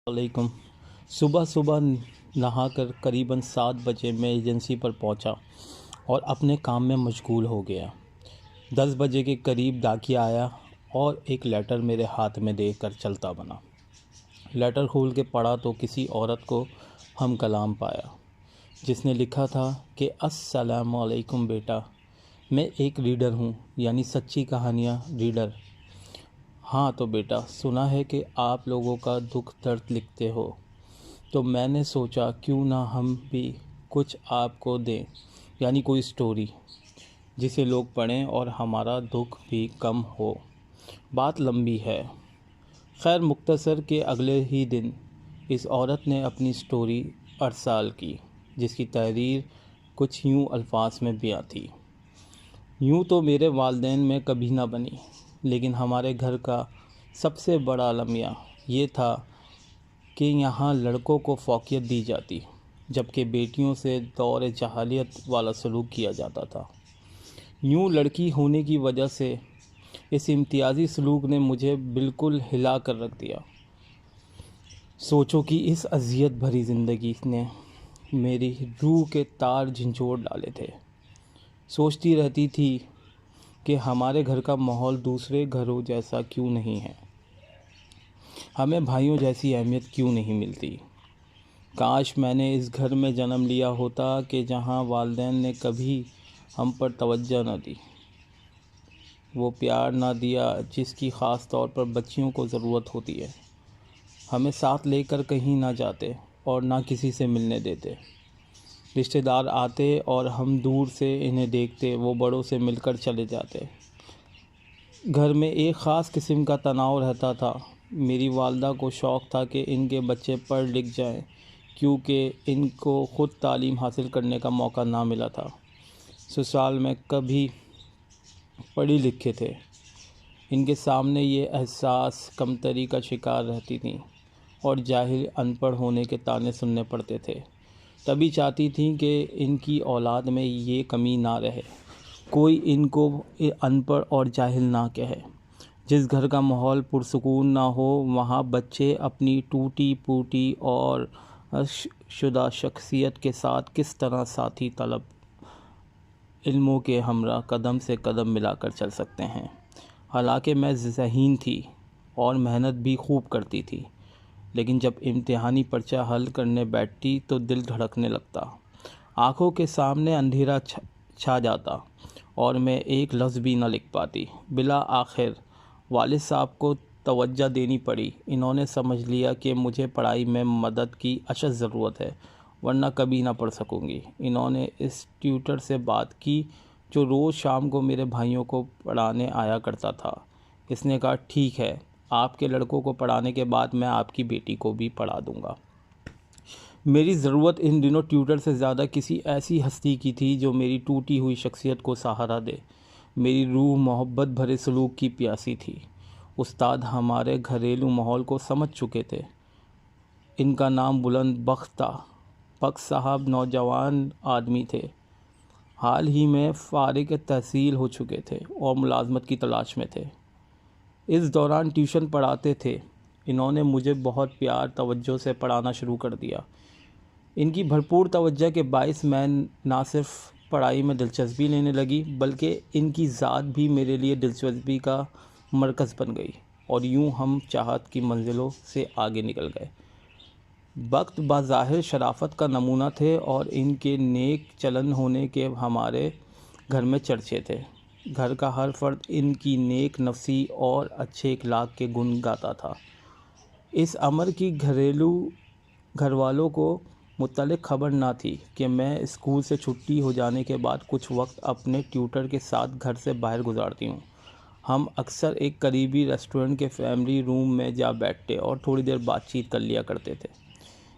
علیکم۔ صبح صبح نہا کر قریباً 7 بجے میں ایجنسی پر پہنچا اور اپنے کام میں مشغول ہو گیا۔ 10 بجے کے قریب ڈاکیہ آیا اور ایک لیٹر میرے ہاتھ میں دے کر چلتا بنا۔ لیٹر کھول کے پڑھا تو کسی عورت کو ہم کلام پایا جس نے لکھا تھا کہ السلام علیکم بیٹا، میں ایک ریڈر ہوں، یعنی سچی کہانیاں ریڈر۔ ہاں تو بیٹا، سنا ہے کہ آپ لوگوں کا دکھ درد لکھتے ہو، تو میں نے سوچا کیوں نہ ہم بھی کچھ آپ کو دیں، یعنی کوئی سٹوری جسے لوگ پڑھیں اور ہمارا دکھ بھی کم ہو۔ بات لمبی ہے، خیر مختصر کہ اگلے ہی دن اس عورت نے اپنی سٹوری ارسال کی، جس کی تحریر کچھ یوں الفاظ میں بیان تھی۔ یوں تو میرے والدین میں کبھی نہ بنی، لیکن ہمارے گھر کا سب سے بڑا المیہ یہ تھا کہ یہاں لڑکوں کو فوقیت دی جاتی، جبکہ بیٹیوں سے دور جاہلیت والا سلوک کیا جاتا تھا۔ یوں لڑکی ہونے کی وجہ سے اس امتیازی سلوک نے مجھے بالکل ہلا کر رکھ دیا۔ سوچو کہ اس اذیت بھری زندگی نے میری روح کے تار جھنجھوڑ ڈالے تھے۔ سوچتی رہتی تھی کہ ہمارے گھر کا ماحول دوسرے گھروں جیسا کیوں نہیں ہے، ہمیں بھائیوں جیسی اہمیت کیوں نہیں ملتی۔ کاش میں نے اس گھر میں جنم لیا ہوتا کہ جہاں والدین نے کبھی ہم پر توجہ نہ دی، وہ پیار نہ دیا جس کی خاص طور پر بچیوں کو ضرورت ہوتی ہے، ہمیں ساتھ لے کر کہیں نہ جاتے اور نہ کسی سے ملنے دیتے۔ رشتہ دار آتے اور ہم دور سے انہیں دیکھتے، وہ بڑوں سے مل کر چلے جاتے۔ گھر میں ایک خاص قسم کا تناؤ رہتا تھا۔ میری والدہ کو شوق تھا کہ ان کے بچے پڑھ لکھ جائیں، کیونکہ ان کو خود تعلیم حاصل کرنے کا موقع نہ ملا تھا۔ سسرال میں کبھی پڑھے لکھے تھے، ان کے سامنے یہ احساس کمتری کا شکار رہتی تھیں اور جاہل ان پڑھ ہونے کے طعنے سننے پڑتے تھے۔ تبھی چاہتی تھیں کہ ان کی اولاد میں یہ کمی نہ رہے، کوئی ان کو ان پڑھ اور جاہل نہ کہے۔ جس گھر کا ماحول پرسکون نہ ہو، وہاں بچے اپنی ٹوٹی پھوٹی اور شدہ شخصیت کے ساتھ کس طرح ساتھی طلب علموں کے ہمراہ قدم سے قدم ملا کر چل سکتے ہیں۔ حالانکہ میں ذہین تھی اور محنت بھی خوب کرتی تھی، لیکن جب امتحانی پرچہ حل کرنے بیٹھتی تو دل دھڑکنے لگتا، آنکھوں کے سامنے اندھیرا چھا جاتا اور میں ایک لفظ بھی نہ لکھ پاتی۔ بالآخر والد صاحب کو توجہ دینی پڑی۔ انہوں نے سمجھ لیا کہ مجھے پڑھائی میں مدد کی اشد ضرورت ہے، ورنہ کبھی نہ پڑھ سکوں گی۔ انہوں نے اس ٹیوٹر سے بات کی جو روز شام کو میرے بھائیوں کو پڑھانے آیا کرتا تھا۔ اس نے کہا ٹھیک ہے، آپ کے لڑکوں کو پڑھانے کے بعد میں آپ کی بیٹی کو بھی پڑھا دوں گا۔ میری ضرورت ان دنوں ٹیوٹر سے زیادہ کسی ایسی ہستی کی تھی جو میری ٹوٹی ہوئی شخصیت کو سہارا دے۔ میری روح محبت بھرے سلوک کی پیاسی تھی۔ استاد ہمارے گھریلو ماحول کو سمجھ چکے تھے۔ ان کا نام بلند بخت تھا۔ بخت صاحب نوجوان آدمی تھے، حال ہی میں فارغ التحصیل ہو چکے تھے اور ملازمت کی تلاش میں تھے۔ اس دوران ٹیوشن پڑھاتے تھے۔ انہوں نے مجھے بہت پیار توجہ سے پڑھانا شروع کر دیا۔ ان کی بھرپور توجہ کے باعث میں نہ صرف پڑھائی میں دلچسپی لینے لگی، بلکہ ان کی ذات بھی میرے لیے دلچسپی کا مرکز بن گئی، اور یوں ہم چاہت کی منزلوں سے آگے نکل گئے۔ بخت بظاہر شرافت کا نمونہ تھے اور ان کے نیک چلن ہونے کے ہمارے گھر میں چرچے تھے۔ گھر کا ہر فرد ان کی نیک نفسی اور اچھے اخلاق کے گن گاتا تھا۔ اس امر کی گھر والوں کو متعلق خبر نہ تھی کہ میں اسکول سے چھٹی ہو جانے کے بعد کچھ وقت اپنے ٹیوٹر کے ساتھ گھر سے باہر گزارتی ہوں۔ ہم اکثر ایک قریبی ریسٹورنٹ کے فیملی روم میں جا بیٹھتے اور تھوڑی دیر بات چیت کر لیا کرتے تھے۔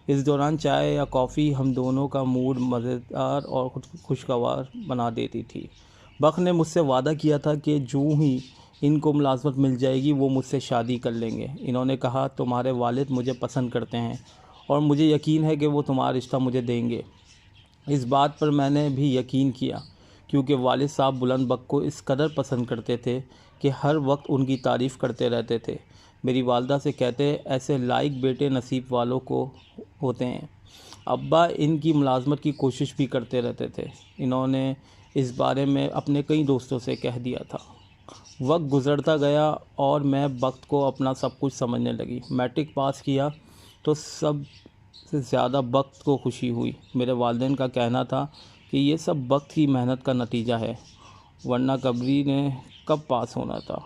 اس دوران چائے یا کافی ہم دونوں کا موڈ مزیدار اور خوشگوار بنا دیتی تھی۔ بخت نے مجھ سے وعدہ کیا تھا کہ جو ہی ان کو ملازمت مل جائے گی وہ مجھ سے شادی کر لیں گے۔ انہوں نے کہا تمہارے والد مجھے پسند کرتے ہیں اور مجھے یقین ہے کہ وہ تمہارا رشتہ مجھے دیں گے۔ اس بات پر میں نے بھی یقین کیا، کیونکہ والد صاحب بلند بخت کو اس قدر پسند کرتے تھے کہ ہر وقت ان کی تعریف کرتے رہتے تھے۔ میری والدہ سے کہتے ایسے لائق بیٹے نصیب والوں کو ہوتے ہیں۔ ابا ان کی ملازمت کی کوشش بھی کرتے رہتے تھے۔ انہوں نے اس بارے میں اپنے کئی دوستوں سے کہہ دیا تھا۔ وقت گزرتا گیا اور میں وقت کو اپنا سب کچھ سمجھنے لگی۔ میٹرک پاس کیا تو سب سے زیادہ وقت کو خوشی ہوئی۔ میرے والدین کا کہنا تھا کہ یہ سب وقت کی محنت کا نتیجہ ہے، ورنہ کبھی نے کب پاس ہونا تھا۔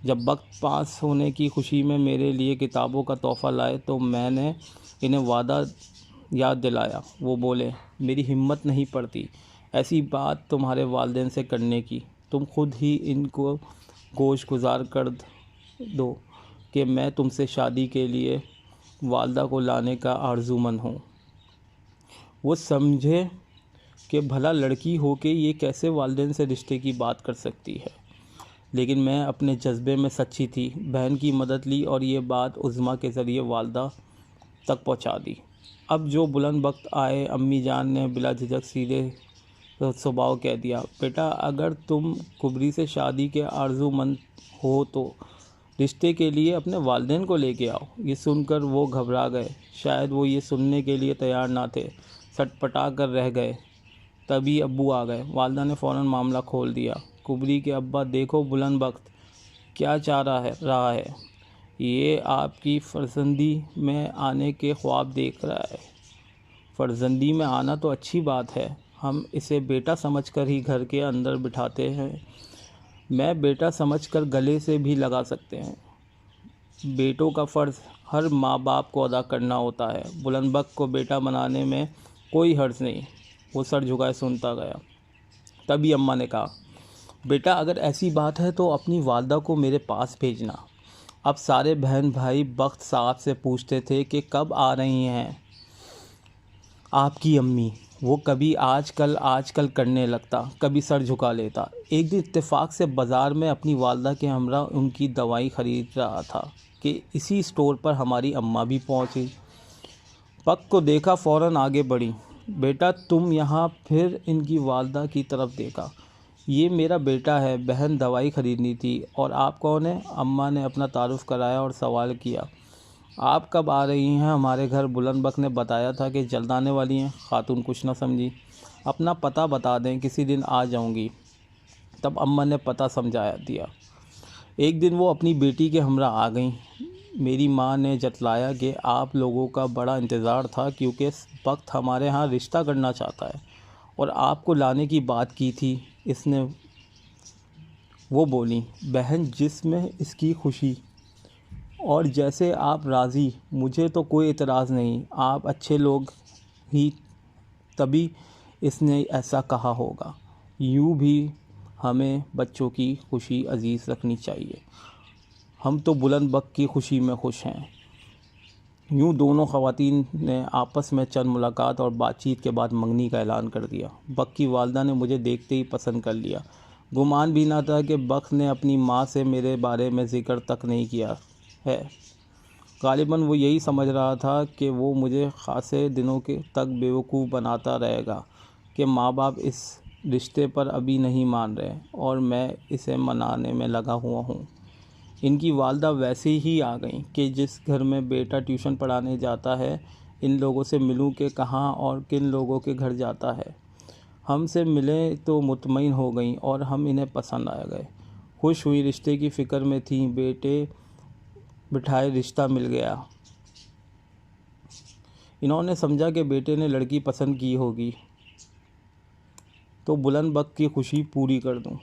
جب وقت پاس ہونے کی خوشی میں میرے لیے کتابوں کا تحفہ لائے تو میں نے انہیں وعدہ یاد دلایا۔ وہ بولے، میری ہمت نہیں پڑتی ایسی بات تمہارے والدین سے کرنے کی، تم خود ہی ان کو گوش گزار کر دو کہ میں تم سے شادی کے لیے والدہ کو لانے کا آرزومند ہوں۔ وہ سمجھے کہ بھلا لڑکی ہو کے یہ کیسے والدین سے رشتے کی بات کر سکتی ہے، لیکن میں اپنے جذبے میں سچی تھی۔ بہن کی مدد لی اور یہ بات عظمیٰ کے ذریعے والدہ تک پہنچا دی۔ اب جو بلند وقت آئے، امی جان نے بلا جھجک سیدھے سباؤ کہہ دیا، بیٹا اگر تم کبری سے شادی کے آرزومند ہو تو رشتے کے لیے اپنے والدین کو لے کے آؤ۔ یہ سن کر وہ گھبرا گئے، شاید وہ یہ سننے کے لیے تیار نہ تھے، سٹ پٹا کر رہ گئے۔ تبھی ابو آ گئے۔ والدہ نے فوراً معاملہ کھول دیا۔ کبری کے ابا، دیکھو بلند وقت کیا چاہ رہا ہے، یہ آپ کی فرزندی میں آنے کے خواب دیکھ رہا ہے۔ فرزندی میں آنا تو اچھی بات ہے، ہم اسے بیٹا سمجھ کر ہی گھر کے اندر بٹھاتے ہیں، میں بیٹا سمجھ کر گلے سے بھی لگا سکتے ہیں۔ بیٹوں کا فرض ہر ماں باپ کو ادا کرنا ہوتا ہے۔ بلند وقت کو بیٹا بنانے میں کوئی حرج نہیں۔ وہ سر جھکائے سنتا گیا۔ تبھی اماں نے کہا، بیٹا اگر ایسی بات ہے تو اپنی والدہ کو میرے پاس بھیجنا۔ اب سارے بہن بھائی بخت صاحب سے پوچھتے تھے کہ کب آ رہی ہیں آپ کی امی۔ وہ کبھی آج کل کرنے لگتا، کبھی سر جھکا لیتا۔ ایک دن اتفاق سے بازار میں اپنی والدہ کے ہمراہ ان کی دوائی خرید رہا تھا کہ اسی اسٹور پر ہماری اماں بھی پہنچی۔ وقت کو دیکھا، فوراً آگے بڑھی۔ بیٹا تم یہاں؟ پھر ان کی والدہ کی طرف دیکھا۔ یہ میرا بیٹا ہے، بہن دوائی خریدنی تھی۔ اور آپ کون ہیں؟ اماں نے اپنا تعارف کرایا اور سوال کیا، آپ کب آ رہی ہیں ہمارے گھر؟ بلند وقت نے بتایا تھا کہ جلد آنے والی ہیں۔ خاتون کچھ نہ سمجھی۔ اپنا پتہ بتا دیں، کسی دن آ جاؤں گی۔ تب اماں نے پتہ سمجھا دیا۔ ایک دن وہ اپنی بیٹی کے ہمراہ آ گئیں۔ میری ماں نے جتلایا کہ آپ لوگوں کا بڑا انتظار تھا، کیونکہ وقت ہمارے ہاں رشتہ کرنا چاہتا ہے اور آپ کو لانے کی بات کی تھی اس نے۔ وہ بولی، بہن جس میں اس کی خوشی اور جیسے آپ راضی، مجھے تو کوئی اعتراض نہیں، آپ اچھے لوگ ہی تبھی اس نے ایسا کہا ہوگا۔ یوں بھی ہمیں بچوں کی خوشی عزیز رکھنی چاہیے، ہم تو بلند وقت کی خوشی میں خوش ہیں۔ یوں دونوں خواتین نے آپس میں چند ملاقات اور بات چیت کے بعد منگنی کا اعلان کر دیا۔ وقت کی والدہ نے مجھے دیکھتے ہی پسند کر لیا۔ گمان بھی نہ تھا کہ وقت نے اپنی ماں سے میرے بارے میں ذکر تک نہیں کیا ہے۔ غالباً وہ یہی سمجھ رہا تھا کہ وہ مجھے خاصے دنوں تک بیوقوف بناتا رہے گا کہ ماں باپ اس رشتے پر ابھی نہیں مان رہے اور میں اسے منانے میں لگا ہوا ہوں۔ ان کی والدہ ویسے ہی آ گئیں کہ جس گھر میں بیٹا ٹیوشن پڑھانے جاتا ہے، ان لوگوں سے ملوں کہ کہاں اور کن لوگوں کے گھر جاتا ہے۔ ہم سے ملیں تو مطمئن ہو گئیں اور ہم انہیں پسند آ گئے۔ خوش ہوئی، رشتے کی فکر میں تھیں۔ بیٹے بٹھائے رشتہ مل گیا۔ انہوں نے سمجھا کہ بیٹے نے لڑکی پسند کی ہوگی تو بلند وقت کی خوشی پوری کر دوں۔